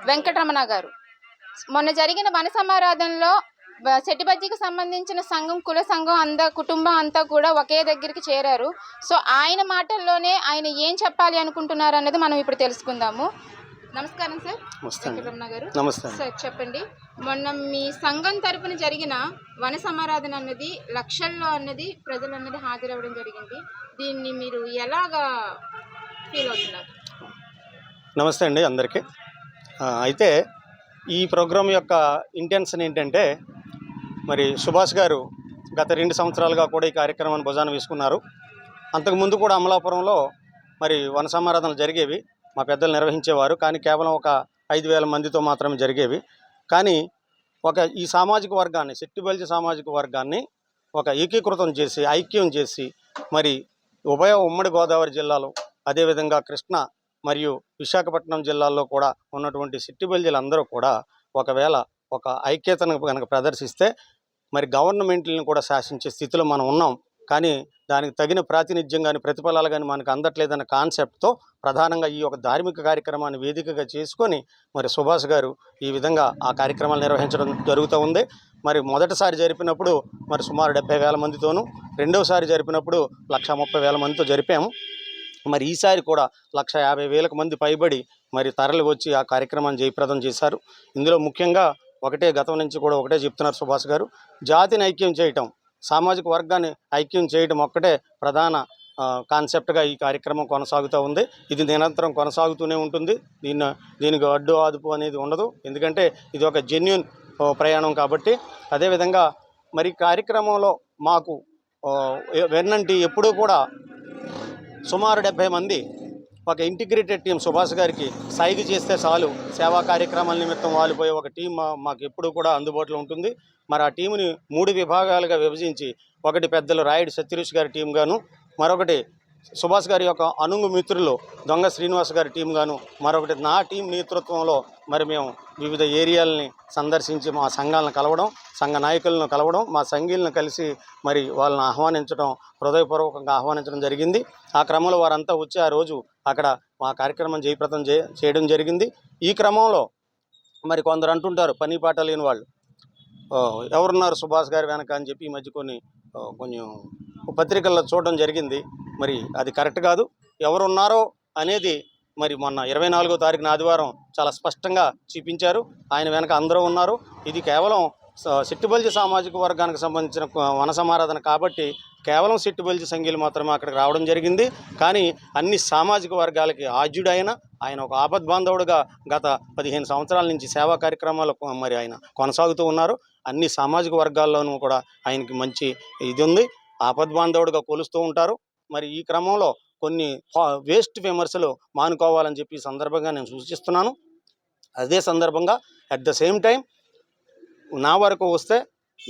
వెంకటరమణ గారు. మొన్న జరిగిన వన సమారాధనలో సెట్టిబజ్జికి సంబంధించిన సంఘం, కుల సంఘం కుటుంబం అంతా కూడా ఒకే దగ్గరికి చేరారు. సో ఆయన మాటల్లోనే ఆయన ఏం చెప్పాలి అనుకుంటున్నారు అన్నది మనం ఇప్పుడు తెలుసుకుందాము. నమస్కారం సార్. వెంకటరమణ గారు. నమస్తే సార్, చెప్పండి, మొన్న మీ సంఘం తరపున జరిగిన వన సమారాధన అన్నది లక్షల్లో అన్నది ప్రజలు అన్నది హాజరవ్వడం జరిగింది. దీన్ని మీరు ఎలాగా ఫీల్ అవుతున్నారు? నమస్తే అండి అందరికీ. అయితే ఈ ప్రోగ్రాం యొక్క ఇంటెన్షన్ ఏంటంటే, మరి సుభాష్ గారు గత 2 సంవత్సరాలుగా కూడా ఈ కార్యక్రమాన్ని భుజాన వేసుకున్నారు. అంతకుముందు కూడా అమలాపురంలో మరి వన సమారాధనలు జరిగేవి, మా పెద్దలు నిర్వహించేవారు. కానీ కేవలం ఒక 5,000 మందితో మాత్రమే జరిగేవి. కానీ ఈ సామాజిక వర్గాన్ని, సెట్టిబల్జి సామాజిక వర్గాన్ని ఒక ఏకీకృతం చేసి, ఐక్యం చేసి, మరి ఉమ్మడి గోదావరి జిల్లాలో, అదేవిధంగా కృష్ణా మరియు విశాఖపట్నం జిల్లాల్లో కూడా ఉన్నటువంటి సెట్టిబల్జీలందరూ కూడా ఒకవేళ ఒక ఐక్యతను కనుక ప్రదర్శిస్తే మరి గవర్నమెంట్లను కూడా శాసించే స్థితిలో మనం ఉన్నాం. కానీ దానికి తగిన ప్రాతినిధ్యం కానీ ప్రతిఫలాలు కానీ మనకు అందట్లేదన్న కాన్సెప్ట్తో ప్రధానంగా ఈ ఒక ధార్మిక కార్యక్రమాన్ని వేదికగా చేసుకొని మరి సుభాష్ గారు ఈ విధంగా ఆ కార్యక్రమాలు నిర్వహించడం జరుగుతూ ఉంది. మరి మొదటిసారి జరిపినప్పుడు మరి సుమారు 70,000 మందితోనూ, రెండవసారి జరిపినప్పుడు 130,000 మందితో జరిపాము. మరి ఈసారి కూడా 150,000 మంది పైబడి మరి తరలి వచ్చి ఆ కార్యక్రమాన్ని జయప్రదం చేశారు. ఇందులో ముఖ్యంగా గతం నుంచి కూడా ఒకటే చెప్తున్నారు సుభాష్ గారు, జాతిని ఐక్యం చేయటం, సామాజిక వర్గాన్ని ఐక్యం చేయడం ఒక్కటే ప్రధాన కాన్సెప్ట్గా ఈ కార్యక్రమం కొనసాగుతూ ఉంది. ఇది నిరంతరం కొనసాగుతూనే ఉంటుంది. దీనికి అడ్డు ఆదుపు అనేది ఉండదు. ఎందుకంటే ఇది ఒక జెన్యూన్ ప్రయాణం కాబట్టి. అదేవిధంగా మరి కార్యక్రమంలో మాకు వెన్నంటి ఎప్పుడూ కూడా సుమారు 70 మంది ఒక ఇంటిగ్రేటెడ్ టీం, సుభాష్ గారికి సైగ చేస్తే చాలు సేవా కార్యక్రమాల నిమిత్తం వాలిపోయే ఒక టీం మాకు ఎప్పుడూ కూడా అందుబాటులో ఉంటుంది. మరి ఆ టీంని 3 విభాగాలుగా విభజించి, ఒకటి పెద్దలు రాయుడు సత్యరుషి గారి టీం గాను, మరొకటి సుభాష్ గారి యొక్క అనుంగు మిత్రులు దొంగ శ్రీనివాస్ గారి టీం గాను, మరొకటి నా టీం నేతృత్వంలో మరి మేము వివిధ ఏరియాలని సందర్శించి మా సంఘాలను కలవడం, సంఘ నాయకులను కలవడం, మా సంఘీలను కలిసి మరి వాళ్ళని ఆహ్వానించడం, హృదయపూర్వకంగా ఆహ్వానించడం జరిగింది. ఆ క్రమంలో వారంతా వచ్చి ఆ రోజు అక్కడ మా కార్యక్రమం జయప్రదం చేయడం జరిగింది. ఈ క్రమంలో మరి కొందరు అంటుంటారు, పని పాట లేని వాళ్ళు, ఎవరున్నారు సుభాష్ గారి వెనక అని చెప్పి ఈ మధ్య కొంచెం పత్రికల్లో చూడడం జరిగింది. మరి అది కరెక్ట్ కాదు. ఎవరున్నారో అనేది మరి మొన్న 24వ తారీఖున ఆదివారం చాలా స్పష్టంగా చూపించారు. ఆయన వెనక అందరూ ఉన్నారు. ఇది కేవలం సెట్టిబల్జి సామాజిక వర్గానికి సంబంధించిన వన సమారాధన కాబట్టి కేవలం సెట్టిబల్జి సంఘీయులు మాత్రమే అక్కడికి రావడం జరిగింది. కానీ అన్ని సామాజిక వర్గాలకి ఆద్యుడైన ఆయన ఒక ఆపద్బాంధవుడుగా గత 15 సంవత్సరాల నుంచి సేవా కార్యక్రమాలు మరి ఆయన కొనసాగుతూ ఉన్నారు. అన్ని సామాజిక వర్గాల్లోనూ కూడా ఆయనకి మంచి ఇది ఉంది. ఆపద్బాంధవుడుగా కొలుస్తూ ఉంటారు. మరి ఈ క్రమంలో కొన్ని వేస్ట్ విమర్శలు మానుకోవాలని చెప్పి ఈ సందర్భంగా నేను సూచిస్తున్నాను. అదే సందర్భంగా అట్ ద సేమ్ టైం నా వరకు వస్తే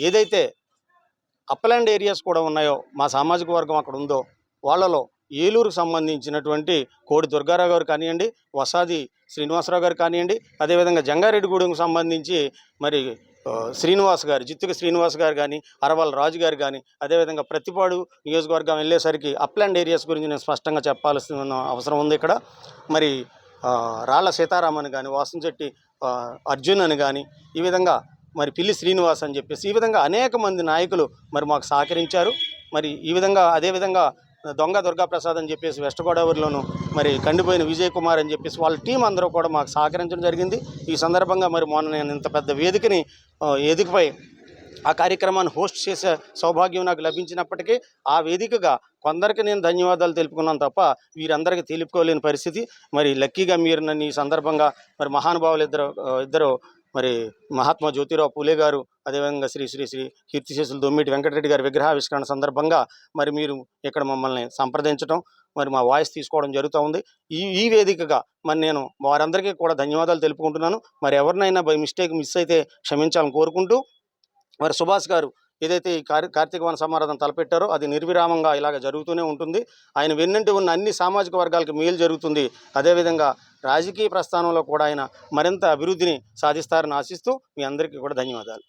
ఏదైతే అప్లాండ్ ఏరియాస్ కూడా ఉన్నాయో, మా సామాజిక వర్గం అక్కడ ఉందో, వాళ్ళలో ఏలూరుకు సంబంధించినటువంటి కోడి దుర్గారావు గారు కానివ్వండి, వసాది శ్రీనివాసరావు గారు కానివ్వండి, అదేవిధంగా జంగారెడ్డిగూడెంకు సంబంధించి మరి శ్రీనివాస్ గారు, జిత్తుక శ్రీనివాస్ గారు కానీ, అరవల్ రాజు గారు కానీ, అదేవిధంగా ప్రతిపాడు నియోజకవర్గం వెళ్ళేసరికి అప్లాండ్ ఏరియాస్ గురించి నేను స్పష్టంగా చెప్పాల్సిన అవసరం ఉంది. ఇక్కడ మరి రాళ్ల సీతారామన్ కానీ, వాసంశెట్టి అర్జున్ అని కానీ, ఈ విధంగా మరి పిల్లి శ్రీనివాస్ అని చెప్పేసి ఈ విధంగా అనేక మంది నాయకులు మరి మాకు సహకరించారు. మరి ఈ విధంగా అదేవిధంగా దొంగ దుర్గాప్రసాద్ అని చెప్పేసి వెస్ట్ గోదావరిలోను మరి కండిపోయిన విజయ్ కుమార్ అని చెప్పేసి వాళ్ళ టీం అందరూ కూడా మాకు సహకరించడం జరిగింది. ఈ సందర్భంగా మరి మొన్న నేను ఇంత పెద్ద వేదికని ఎదిగిపోయి ఆ కార్యక్రమాన్ని హోస్ట్ చేసే సౌభాగ్యం నాకు లభించినప్పటికీ ఆ వేదికగా కొందరికి నేను ధన్యవాదాలు తెలుపుకున్నాను తప్ప వీరందరికీ తెలుపుకోలేని పరిస్థితి. మరి లక్కీగా మీరు నన్ను ఈ సందర్భంగా మరి మహానుభావులు ఇద్దరు మరి మహాత్మా జ్యోతిరావు పూలే గారు, అదేవిధంగా శ్రీ శ్రీ శ్రీ కీర్తిశేషులు దొమ్మిటి వెంకటరెడ్డి గారి విగ్రహావిష్కరణ సందర్భంగా మరి మీరు ఇక్కడ మమ్మల్ని సంప్రదించడం, మరి మా వాయిస్ తీసుకోవడం జరుగుతూ ఉంది. ఈ వేదికగా మరి నేను వారందరికీ కూడా ధన్యవాదాలు తెలుపుకుంటున్నాను. మరి ఎవరినైనా బై మిస్టేక్ మిస్ అయితే క్షమించాలని కోరుకుంటూ, మరి సుభాష్ గారు ఏదైతే ఈ కార్తీక వన సమారాధన తలపెట్టారో అది నిర్విరామంగా ఇలాగ జరుగుతూనే ఉంటుంది. ఆయన వెన్నంటి ఉన్న అన్ని సామాజిక వర్గాలకు మేలు జరుగుతుంది. అదేవిధంగా రాజకీయ ప్రస్థానంలో కూడా ఆయన మరింత అభివృద్ధిని సాధిస్తారని ఆశిస్తూ మీ అందరికీ కూడా ధన్యవాదాలు.